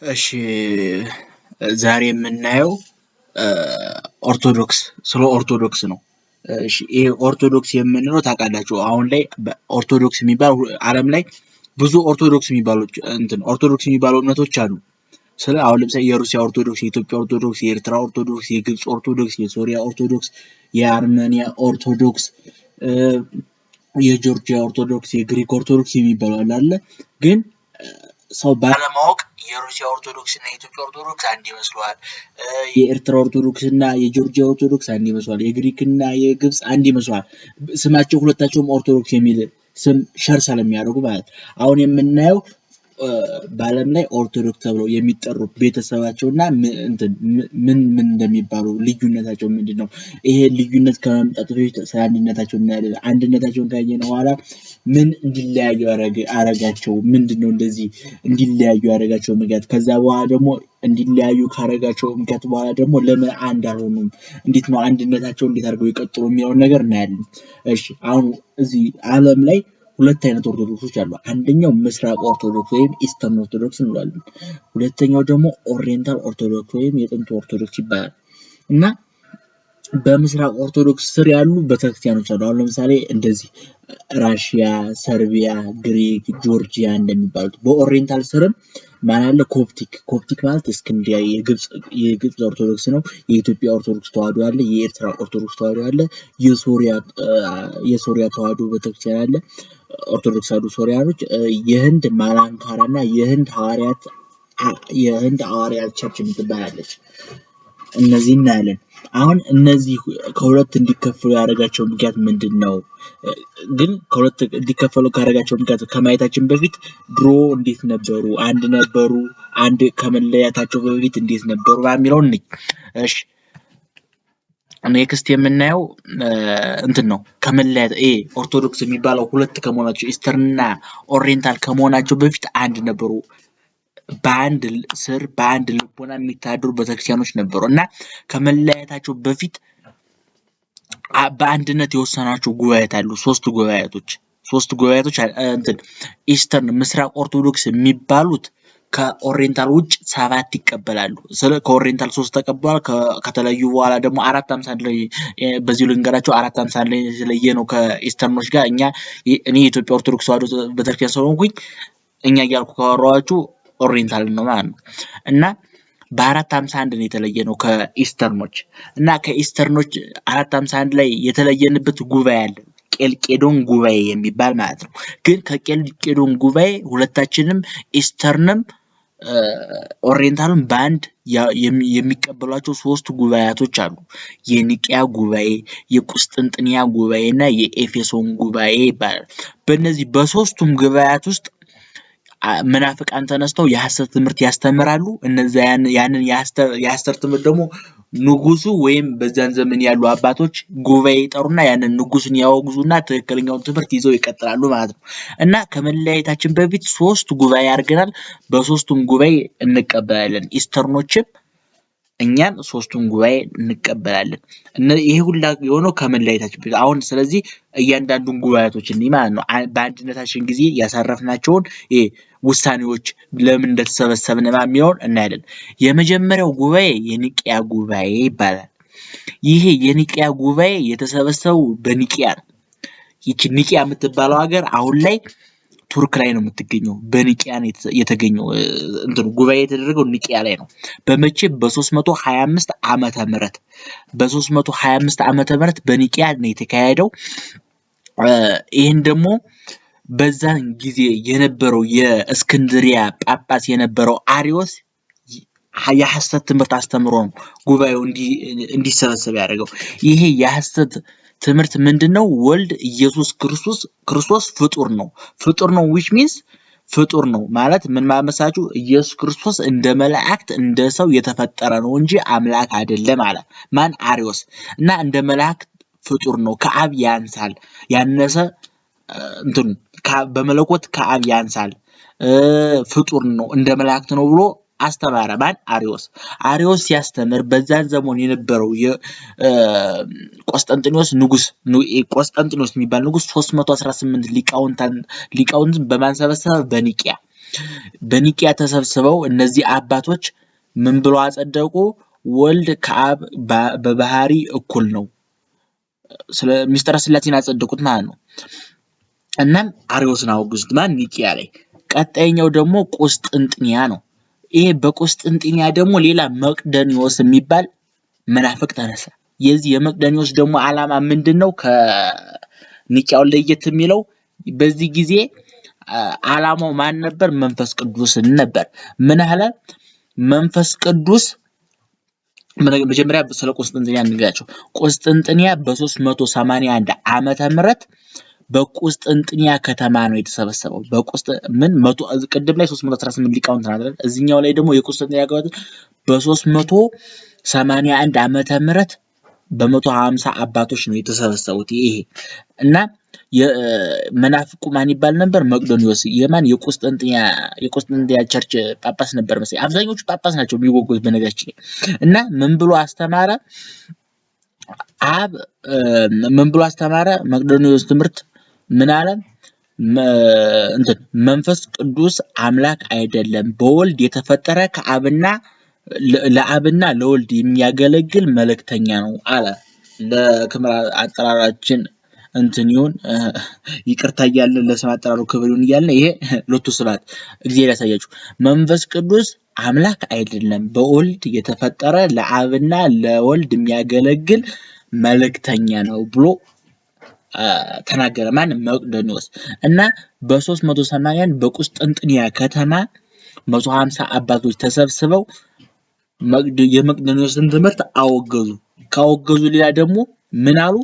እሺ ዛሬ የምናየው ኦርቶዶክስ ስለ ኦርቶዶክስ ነው። እሺ ይሄ ኦርቶዶክስ የምንለው ታውቃላችሁ አሁን ላይ ኦርቶዶክስ የሚባል ዓለም ላይ ብዙ ኦርቶዶክስ የሚባሉ እምነቶች አሉ። ስለ አሁን ለምሳሌ የሩሲያ ኦርቶዶክስ፣ የኢትዮጵያ ኦርቶዶክስ፣ የኤርትራ ኦርቶዶክስ፣ የግብፅ ኦርቶዶክስ፣ የሶሪያ ኦርቶዶክስ፣ የአርሜኒያ ኦርቶዶክስ፣ የጆርጂያ ኦርቶዶክስ፣ የግሪክ ኦርቶዶክስ የሚባሉ አለ። ግን ሰው ባለማወቅ የሩሲያ ኦርቶዶክስ እና የኢትዮጵያ ኦርቶዶክስ አንድ ይመስለዋል። የኤርትራ ኦርቶዶክስ እና የጆርጂያ ኦርቶዶክስ አንድ ይመስለዋል። የግሪክ እና የግብፅ አንድ ይመስለዋል። ስማቸው ሁለታቸውም ኦርቶዶክስ የሚል ስም ሸር ስለሚያደርጉ ማለት አሁን የምናየው በዓለም ላይ ኦርቶዶክስ ተብለው የሚጠሩ ቤተሰባቸውና ምን እንደሚባሉ ልዩነታቸው ምንድነው? ይሄ ልዩነት ከመምጣቱ በፊት ስለ አንድነታቸው እናያለን። አንድነታቸውን ካየን በኋላ ምን እንዲለያዩ አረጋቸው? ምንድነው እንደዚህ እንዲለያዩ ያደረጋቸው ምክንያት? ከዛ በኋላ ደግሞ እንዲለያዩ ካረጋቸው ምክንያት በኋላ ደግሞ ለምን አንድ አልሆኑም? እንዴት ነው አንድነታቸው እንዴት አድርገው ይቀጥሉ የሚለውን ነገር እናያለን። እሺ አሁን እዚህ ዓለም ላይ ሁለት አይነት ኦርቶዶክሶች አሉ። አንደኛው ምስራቅ ኦርቶዶክስ ወይም ኢስተርን ኦርቶዶክስ እንላለን። ሁለተኛው ደግሞ ኦሪየንታል ኦርቶዶክስ ወይም የጥንት ኦርቶዶክስ ይባላል። እና በምስራቅ ኦርቶዶክስ ስር ያሉ ቤተክርስቲያኖች አሉ። አሁን ለምሳሌ እንደዚህ ራሽያ፣ ሰርቢያ፣ ግሪክ፣ ጆርጂያ እንደሚባሉት። በኦሪየንታል ስርም ማን አለ? ኮፕቲክ ማለት እስክንድሪያ የግብፅ ኦርቶዶክስ ነው። የኢትዮጵያ ኦርቶዶክስ ተዋህዶ አለ። የኤርትራ ኦርቶዶክስ ተዋህዶ አለ። የሶሪያ ተዋህዶ ቤተክርስቲያን አለ። ኦርቶዶክስ አሉ ሶሪያኖች። የህንድ ማላንካራ እና የህንድ ሐዋርያት ቸርች የምትባላለች። እነዚህ እናያለን። አሁን እነዚህ ከሁለት እንዲከፈሉ ያደረጋቸው ምክንያት ምንድን ነው? ግን ከሁለት እንዲከፈሉ ካደረጋቸው ምክንያት ከማየታችን በፊት ድሮ እንዴት ነበሩ? አንድ ነበሩ? አንድ ከመለያታቸው በፊት እንዴት ነበሩ የሚለውን እንይ። እሺ ኔክስት የምናየው ነው ከመለያት ኦርቶዶክስ የሚባለው ሁለት ከመሆናቸው ኢስተርን እና ኦሪየንታል ከመሆናቸው በፊት አንድ ነበሩ። በአንድ ስር በአንድ ልቦና የሚታደሩ ቤተክርስቲያኖች ነበሩ እና ከመለያየታቸው በፊት በአንድነት የወሰናቸው ጉባኤያት አሉ። ሶስት ጉባኤያቶች ኢስተርን ምስራቅ ኦርቶዶክስ የሚባሉት ከኦሪየንታል ውጭ 7 ይቀበላሉ። ከኦሪየንታል 3 ተቀበሏል። ከተለዩ በኋላ ደግሞ 451 ላይ በዚሁ ልንገራቸው 451 ላይ ስለየ ነው ከኢስተርኖች ጋር እኔ የኢትዮጵያ ኦርቶዶክስ ተዋህዶ ቤተክርስቲያን ስለሆንኩኝ እኛ እያልኩ ካወራኋችሁ ኦሪየንታል ነው ማለት ነው። እና በ451 ነው የተለየ ነው ከኢስተርኖች። እና ከኢስተርኖች 451 ላይ የተለየንበት ጉባኤ አለ። ቄልቄዶን ጉባኤ የሚባል ማለት ነው። ግን ከቄልቄዶን ጉባኤ ሁለታችንም ኢስተርንም ኦሪየንታልም በአንድ የሚቀበሏቸው 3 ጉባኤያቶች አሉ። የኒቂያ ጉባኤ፣ የቁስጥንጥንያ ጉባኤ እና የኤፌሶን ጉባኤ ይባላል። በእነዚህ በሶስቱም ጉባኤያት ውስጥ መናፍቃን ተነስተው የሐሰት ትምህርት ያስተምራሉ። እነዚያ ያንን የሐሰት ትምህርት ደግሞ ንጉሱ ወይም በዛን ዘመን ያሉ አባቶች ጉባኤ ይጠሩና ያንን ንጉሱን ያወግዙና ትክክለኛውን ትምህርት ይዘው ይቀጥላሉ ማለት ነው። እና ከመለያየታችን በፊት 3 ጉባኤ አድርገናል። በ3ቱም ጉባኤ እንቀበላለን። ኢስተርኖችም እኛን 3ቱን ጉባኤ እንቀበላለን። ይሄ ሁላ የሆነው ከመለያየታችን በፊት። አሁን ስለዚህ እያንዳንዱን ጉባኤቶች ማለት ነው በአንድነታችን ጊዜ ያሳረፍናቸውን ውሳኔዎች ለምን እንደተሰበሰብን የሚለውን እናያለን። የመጀመሪያው ጉባኤ የኒቂያ ጉባኤ ይባላል። ይሄ የኒቂያ ጉባኤ የተሰበሰበው በኒቂያ ነው። ይቺ ኒቂያ የምትባለው ሀገር አሁን ላይ ቱርክ ላይ ነው የምትገኘው። በኒቂያ ነው የተገኘው ጉባኤ የተደረገው ኒቂያ ላይ ነው። በመቼ? በ325 ዓመተ ምህረት በ325 ዓመተ ምህረት በኒቂያ ነው የተካሄደው። ይሄን ደግሞ በዛን ጊዜ የነበረው የእስክንድሪያ ጳጳስ የነበረው አሪዮስ የሐሰት ትምህርት አስተምሮ ነው ጉባኤው እንዲሰበሰብ ያደረገው። ይሄ የሐሰት ትምህርት ምንድነው? ወልድ ኢየሱስ ክርስቶስ ፍጡር ነው which means ፍጡር ነው ማለት ምን ማመሳችሁ? ኢየሱስ ክርስቶስ እንደ መላእክት እንደ ሰው የተፈጠረ ነው እንጂ አምላክ አይደለም አለ። ማን? አሪዮስ። እና እንደ መላእክት ፍጡር ነው፣ ከአብ ያንሳል፣ ያነሰ በመለኮት ከአብ ያንሳል፣ ፍጡር ነው፣ እንደ መላእክት ነው ብሎ አስተማረ። ማን? አሪዮስ ሲያስተምር በዛን ዘመን የነበረው የቆስጠንጢኖስ የሚባል ንጉስ 318 ሊቃውንትን በማንሰበሰብ በኒቂያ በኒቂያ ተሰብስበው እነዚህ አባቶች ምን ብለው አጸደቁ? ወልድ ከአብ በባህሪ እኩል ነው። ስለ ሚስጥረ ስላሴን አጸደቁት ማለት ነው። እናም አርዮስን አወገዙት ማለት ኒቂያ ላይ። ቀጣይኛው ደግሞ ቁስጥንጥንያ ነው። ይሄ በቁስጥንጥንያ ደግሞ ሌላ መቅደኒዎስ የሚባል መናፍቅ ተነሳ። የዚህ የመቅደኒዎስ ደግሞ ዓላማ ምንድነው? ከኒቂያው ለየት የሚለው በዚህ ጊዜ ዓላማው ማን ነበር? መንፈስ ቅዱስን ነበር። ምን አለ? መንፈስ ቅዱስ መጀመሪያ ስለ ቁስጥንጥንያ እንግዳቸው። ቁስጥንጥንያ በ381 ዓመተ ምህረት በቁስጥንጥንያ ከተማ ነው የተሰበሰበው። ቅድም ላይ 318 ሊቃውንት ተናግረን እዚህኛው ላይ ደግሞ የቁስጥንጥንያ በ381 ዓመተ ምህረት በ150 አባቶች ነው የተሰበሰቡት። ይሄ እና የመናፍቁ ማን ይባል ነበር? መቅዶኒዎስ። የማን? የቁስጥንጥንያ ቸርች ጳጳስ ነበር መሰለኝ። አብዛኞቹ ጳጳስ ናቸው የሚወገዙት በነገራችን ላይ። እና ምን ብሎ አስተማረ? መቅዶኒዎስ ትምህርት ምን አለ? መንፈስ ቅዱስ አምላክ አይደለም፣ በወልድ የተፈጠረ ለአብና ለወልድ የሚያገለግል መልእክተኛ ነው አለ። ለክብር አጠራራችን ይሁን ይቅርታ እያልን ለስም አጠራሩ ክብር ይሁን እያልን ይሄ ሎቱ ስብሐት እግዚአብሔር ያሳያችሁ። መንፈስ ቅዱስ አምላክ አይደለም፣ በወልድ የተፈጠረ ለአብና ለወልድ የሚያገለግል መልእክተኛ ነው ብሎ ተናገረ። ማን? መቅዶኒዎስ። እና በ380 በቁስጥንጥንያ ከተማ 150 አባቶች ተሰብስበው የመቅዶኒዎስን ትምህርት አወገዙ። ካወገዙ ሌላ ደግሞ ምን አሉ?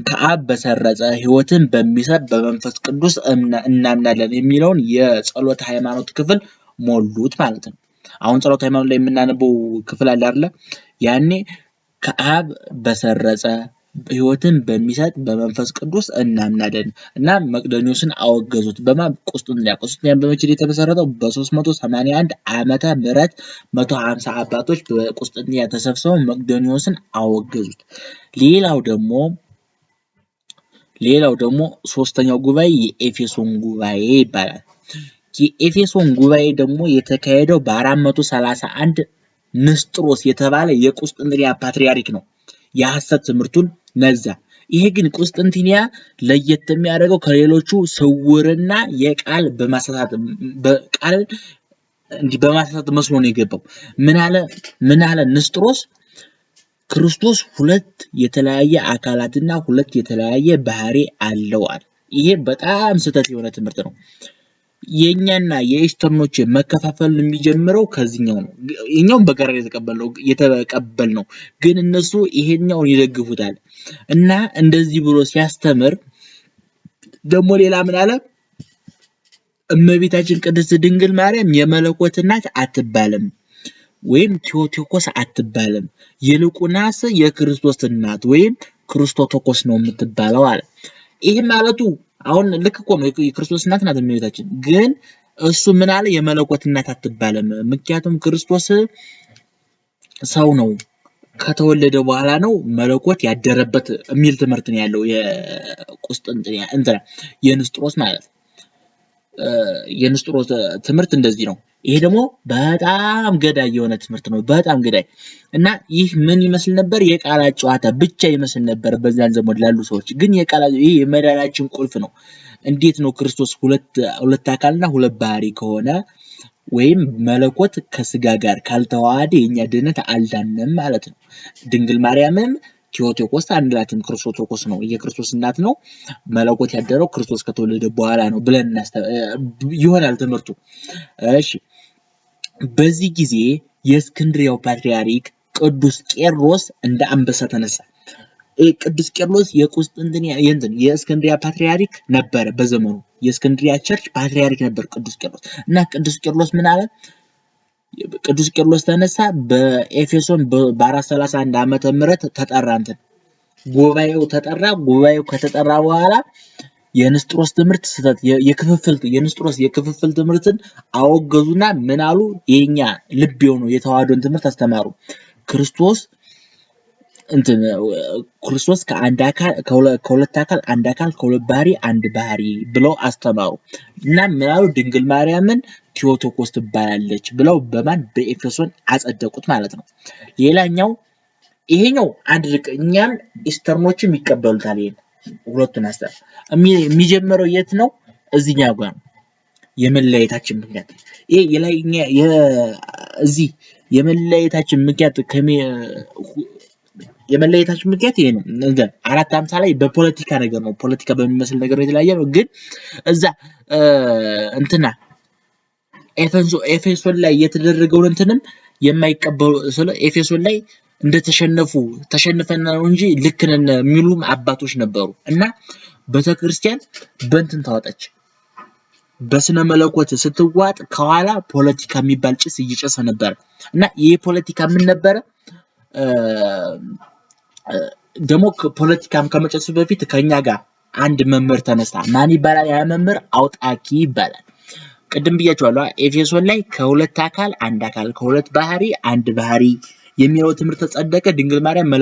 ከአብ በሰረጸ ሕይወትን በሚሰጥ በመንፈስ ቅዱስ እናምናለን የሚለውን የጸሎተ ሃይማኖት ክፍል ሞሉት ማለት ነው። አሁን ጸሎተ ሃይማኖት ላይ የምናነበው ክፍል አለ አይደለ? ያኔ ከአብ በሰረጸ ሕይወትን በሚሰጥ በመንፈስ ቅዱስ እናምናለን እና መቅዶኒዎስን አወገዙት። ቁስጥንጥንያ በመቼ የተመሰረተው? በ381 ዓመተ ምህረት 150 አባቶች በቁስጥንጥንያ ተሰብስበው መቅዶኒዎስን አወገዙት። ሌላው ደግሞ ሶስተኛው ጉባኤ የኤፌሶን ጉባኤ ይባላል። የኤፌሶን ጉባኤ ደግሞ የተካሄደው በ431 ንስጥሮስ የተባለ የቁስጥንጥንያ ፓትርያርክ ነው የሐሰት ትምህርቱን ነዛ። ይሄ ግን ቁስጥንጥንያ ለየት የሚያደርገው ከሌሎቹ ስውርና የቃል በማሳሳት መስሎ ነው የገባው። ምን አለ ንስጥሮስ? ክርስቶስ ሁለት የተለያየ አካላትና ሁለት የተለያየ ባህሪ አለው አለ። ይሄ በጣም ስህተት የሆነ ትምህርት ነው። የኛና የኢስተርኖች መከፋፈል የሚጀምረው ከዚህኛው ነው። የኛውን በጋራ የተቀበልነው ግን እነሱ ይሄኛውን ይደግፉታል። እና እንደዚህ ብሎ ሲያስተምር ደግሞ ሌላ ምን አለ? እመቤታችን ቅድስት ድንግል ማርያም የመለኮት እናት አትባልም ወይም ቴዎቶኮስ አትባልም፣ ይልቁንስ የክርስቶስ እናት ወይም ክርስቶቶኮስ ነው የምትባለው አለ። ይሄ ማለቱ አሁን ልክ እኮ ነው፣ የክርስቶስ እናት ናት እመቤታችን። ግን እሱ ምን አለ? የመለኮት እናት አትባልም፣ ምክንያቱም ክርስቶስ ሰው ነው፣ ከተወለደ በኋላ ነው መለኮት ያደረበት የሚል ትምህርት ነው ያለው የቁስጥንጥንያ የንስጥሮስ ማለት ነው። የንስጥሮስ ትምህርት እንደዚህ ነው። ይሄ ደግሞ በጣም ገዳይ የሆነ ትምህርት ነው፣ በጣም ገዳይ እና ይህ ምን ይመስል ነበር? የቃላት ጨዋታ ብቻ ይመስል ነበር በዛን ዘመን ላሉ ሰዎች። ግን ይሄ የመዳናችን ቁልፍ ነው። እንዴት ነው ክርስቶስ ሁለት አካልና ሁለት ባህሪ ከሆነ ወይም መለኮት ከስጋ ጋር ካልተዋሃደ የኛ ድነት አልዳንም ማለት ነው። ድንግል ማርያምም ቴዎቶኮስ አንላትም፣ ክርስቶቶኮስ ነው፣ የክርስቶስ እናት ነው። መለኮት ያደረው ክርስቶስ ከተወለደ በኋላ ነው ብለን ይሆናል ትምህርቱ። እሺ፣ በዚህ ጊዜ የእስክንድርያው ፓትርያርክ ቅዱስ ቄርሎስ እንደ አንበሳ ተነሳ። ቅዱስ ቄርሎስ የእስክንድርያ ፓትርያርክ ነበረ በዘመኑ። የእስክንድርያ ቸርች ፓትርያርክ ነበር ቅዱስ ቄርሎስ። እና ቅዱስ ቄርሎስ ምን አለ? ቅዱስ ቄርሎስ ተነሳ። በኤፌሶን በ431 ዓመተ ምህረት ተጠራ። ጉባኤው ተጠራ። ጉባኤው ከተጠራ በኋላ የንስጥሮስ ትምህርት ስህተት የንስጥሮስ የክፍፍል ትምህርትን አወገዙና ምን አሉ? የኛ ልብ የሆነው የተዋህዶን ትምህርት አስተማሩ። ክርስቶስ እንትን ክርስቶስ ከአንድ አካል ከሁለት አካል አንድ አካል ከሁለት ባህሪ አንድ ባህሪ ብለው አስተማሩ እና ምናሉ ድንግል ማርያምን ቴዎቶኮስ ትባላለች ብለው በማን በኤፌሶን አጸደቁት ማለት ነው። ሌላኛው ይሄኛው አድርቅ እኛም ኢስተርኖችም ይቀበሉታል። ይሄን ሁለቱን አስተር የሚጀምረው የት ነው? እዚህኛው ጋር ነው። የመለያየታችን ምክንያት ይሄ የላይኛ እዚህ የመለያየታችን ምክንያት የመለያየታችን ምክንያት ይሄ ነው። እንደ 450 ላይ በፖለቲካ ነገር ነው። ፖለቲካ በሚመስል ነገር የተለያየ ነው። ግን እዛ እንትና ኤፌሶን ላይ የተደረገውን እንትንም የማይቀበሉ ስለ ኤፌሶን ላይ ተሸንፈን ነው እንጂ ልክ ነን የሚሉም አባቶች ነበሩ እና ቤተክርስቲያን በእንትን ታወጣች። በስነ መለኮት ስትዋጥ ከኋላ ፖለቲካ የሚባል ጭስ እየጨሰ ነበር እና ይሄ ፖለቲካ ምን ነበር? ደግሞ ፖለቲካም ከመጨሱ በፊት ከኛ ጋር አንድ መምህር ተነሳ። ማን ይባላል? ያ መምህር አውጣኪ ይባላል። ቅድም ብያችኋለሁ። ኤፌሶን ላይ ከሁለት አካል አንድ አካል ከሁለት ባህሪ አንድ ባህሪ የሚለው ትምህርት ተጸደቀ። ድንግል ማርያም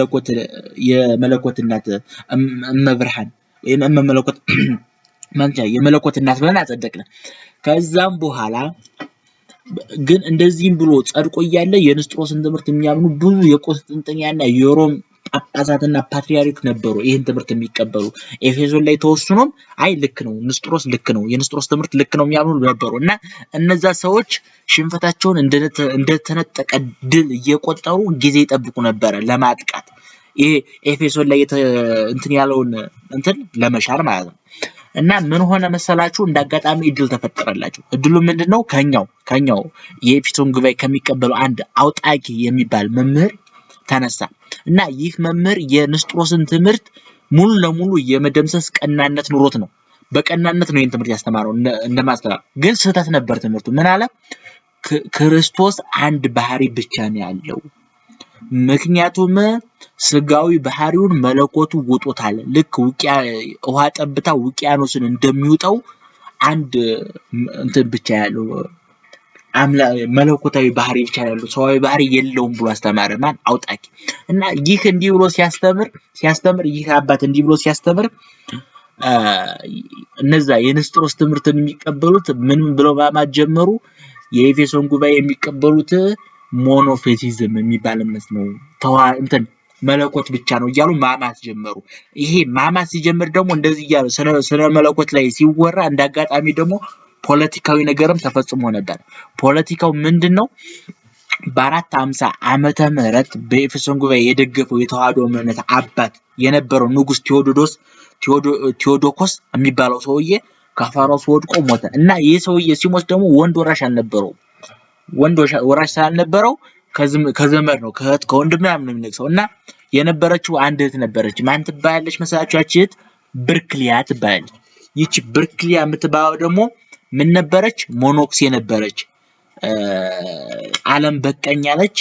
የመለኮት እናት እመብርሃን ወይም እመመለኮት ማንቻ የመለኮት እናት ብለን አጸደቅን። ከዛም በኋላ ግን እንደዚህም ብሎ ጸድቆ እያለ የንስጥሮስን ትምህርት የሚያምኑ ብዙ የቆስጥንጥንያና የሮም ጳጳሳትና ፓትርያርክ ነበሩ ይሄን ትምህርት የሚቀበሉ። ኤፌሶን ላይ ተወስኖም አይ ልክ ነው ንስጥሮስ ልክ ነው የንስጥሮስ ትምህርት ልክ ነው የሚያምኑ ነበሩ እና እነዛ ሰዎች ሽንፈታቸውን እንደተነጠቀ ድል እየቆጠሩ ጊዜ ይጠብቁ ነበር ለማጥቃት። ይሄ ኤፌሶን ላይ እንትን ያለውን እንትን ለመሻር ማለት ነው። እና ምን ሆነ መሰላችሁ? እንዳጋጣሚ እድል ተፈጠረላችሁ። እድሉ ምንድነው? ከኛው የኤፌሶን ጉባኤ ከሚቀበሉ አንድ አውጣቂ የሚባል መምህር ተነሳ እና ይህ መምህር የንስጥሮስን ትምህርት ሙሉ ለሙሉ የመደምሰስ ቀናነት ኑሮት ነው። በቀናነት ነው ይሄን ትምህርት ያስተማረው እንደማስተማር። ግን ስህተት ነበር ትምህርቱ። ምን አለ? ክርስቶስ አንድ ባህሪ ብቻ ነው ያለው። ምክንያቱም ስጋዊ ባህሪውን መለኮቱ ውጦታል። ልክ ውሃ ጠብታ ውቅያኖስን እንደሚውጠው አንድ እንትን ብቻ ያለው መለኮታዊ ባህሪ ብቻ ያለው ሰዋዊ ባህሪ የለውም ብሎ አስተማረ። ማን? አውጣቂ። እና ይህ እንዲህ ብሎ ሲያስተምር ይህ አባት እንዲህ ብሎ ሲያስተምር እነዛ የንስጥሮስ ትምህርትን የሚቀበሉት ምን ብለው ማማት ጀመሩ? የኤፌሶን ጉባኤ የሚቀበሉት ሞኖፌሲዝም የሚባል እምነት ነው። እንትን መለኮት ብቻ ነው እያሉ ማማት ጀመሩ። ይሄ ማማት ሲጀምር ደግሞ እንደዚህ እያሉ ስለ መለኮት ላይ ሲወራ እንዳጋጣሚ ደግሞ ፖለቲካዊ ነገርም ተፈጽሞ ነበር። ፖለቲካው ምንድነው? በ450 ዓመተ ምህረት በኤፌሶን ጉባኤ የደገፈው የተዋህዶ እምነት አባት የነበረው ንጉስ ቴዎዶኮስ የሚባለው ሰውዬ ከፈረሱ ወድቆ ሞተ እና ይህ ሰውዬ ሲሞት ደግሞ ወንድ ወራሽ አልነበረው። ወንድ ወራሽ ስላልነበረው ከዘመድ ነው ከወንድም ምናምን የሚነግሰው እና የነበረችው አንድ እህት ነበረች። ማን ትባላለች መሰላችሁ? ያቺ እህት ብርክሊያ ትባላለች። ይቺ ብርክሊያ የምትባለው ደግሞ ምን ነበረች? ሞኖክሴ ነበረች። ዓለም በቀኝ ያለች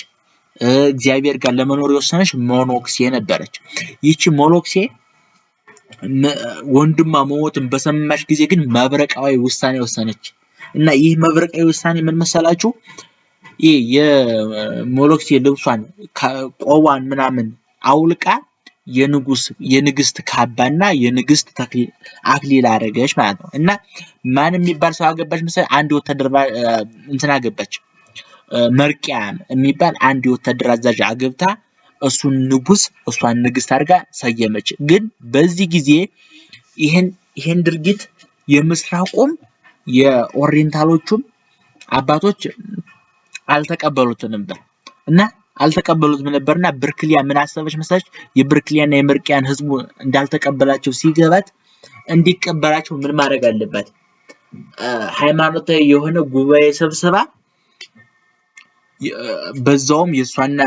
እግዚአብሔር ጋር ለመኖር የወሰነች ሞኖክሴ ነበረች። ይቺ ሞኖክሴ ወንድሟ መሞትን በሰማች ጊዜ ግን መብረቃዊ ውሳኔ ወሰነች እና ይህ መብረቃዊ ውሳኔ ምን መሰላችሁ? ይህ የሞኖክሴ ልብሷን ቆዋን ምናምን አውልቃ የንግስት ካባና የንግስት አክሊል አደረገች ማለት ነው። እና ማን የሚባል ሰው አገባች መሰለኝ? አንድ ወታደር እንትን አገባች። መርቂያን የሚባል አንድ ወታደር አዛዥ አገብታ እሱን ንጉስ እሷን ንግስት አድርጋ ሰየመች። ግን በዚህ ጊዜ ይሄን ድርጊት የምስራቁም የኦሪየንታሎቹም አባቶች አልተቀበሉትም ነበርና ብርክሊያ ምን አሰበች መሰለች? የብርክሊያና የመርቂያን ህዝቡ እንዳልተቀበላቸው ሲገባት እንዲቀበላቸው ምን ማድረግ አለባት? ሃይማኖታዊ የሆነ ጉባኤ ሰብስባ በዛውም የሷና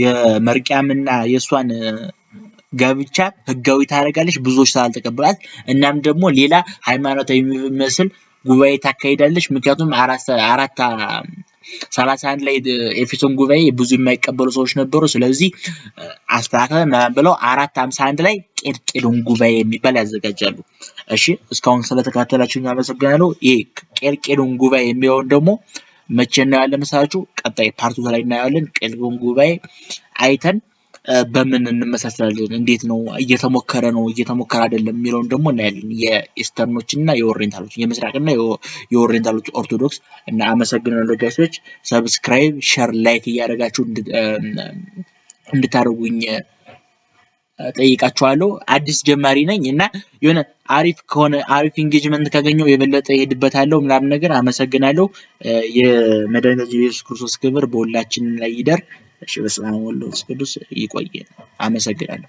የመርቂያምና የሷን ጋብቻ ህጋዊ ታደርጋለች። ብዙዎች ስላልተቀበላት እናም ደግሞ ሌላ ሃይማኖታዊ የሚመስል ጉባኤ ታካሂዳለች። ምክንያቱም 431 ላይ ኤፌሶን ጉባኤ ብዙ የማይቀበሉ ሰዎች ነበሩ። ስለዚህ አስተካክለን ብለው 451 ላይ ቄልቄዶን ጉባኤ የሚባል ያዘጋጃሉ። እሺ እስካሁን ስለተከታተላችሁኝ አመሰግናለሁ። ይሄ ቄልቄዶን ጉባኤ የሚሆን ደግሞ መቼ እናያለን መሰላችሁ? ቀጣይ ፓርቱ ላይ እናያለን። ቄልቄዶን ጉባኤ አይተን በምን እንመሳሰላለን፣ እንዴት ነው እየተሞከረ ነው እየተሞከረ አይደለም የሚለውን ደግሞ እናያለን። የኢስተርኖችን እና የኦሪየንታሎች የምስራቅና የኦሪየንታሎች ኦርቶዶክስ እና አመሰግናለሁ ጋይሶች። ሰብስክራይብ፣ ሸር፣ ላይክ እያደረጋችሁ እንድታደርጉኝ ጠይቃችኋለሁ። አዲስ ጀማሪ ነኝ እና የሆነ አሪፍ ኢንጌጅመንት ካገኘው የበለጠ እሄድበታለሁ ምናምን ነገር። አመሰግናለሁ። የመድኃኒታችን ኢየሱስ ክርስቶስ ክብር በሁላችን ላይ ይደር። እሺ፣ በስመ አብ ወወልድ ወመንፈስ ቅዱስ። ይቆየን። አመሰግናለሁ።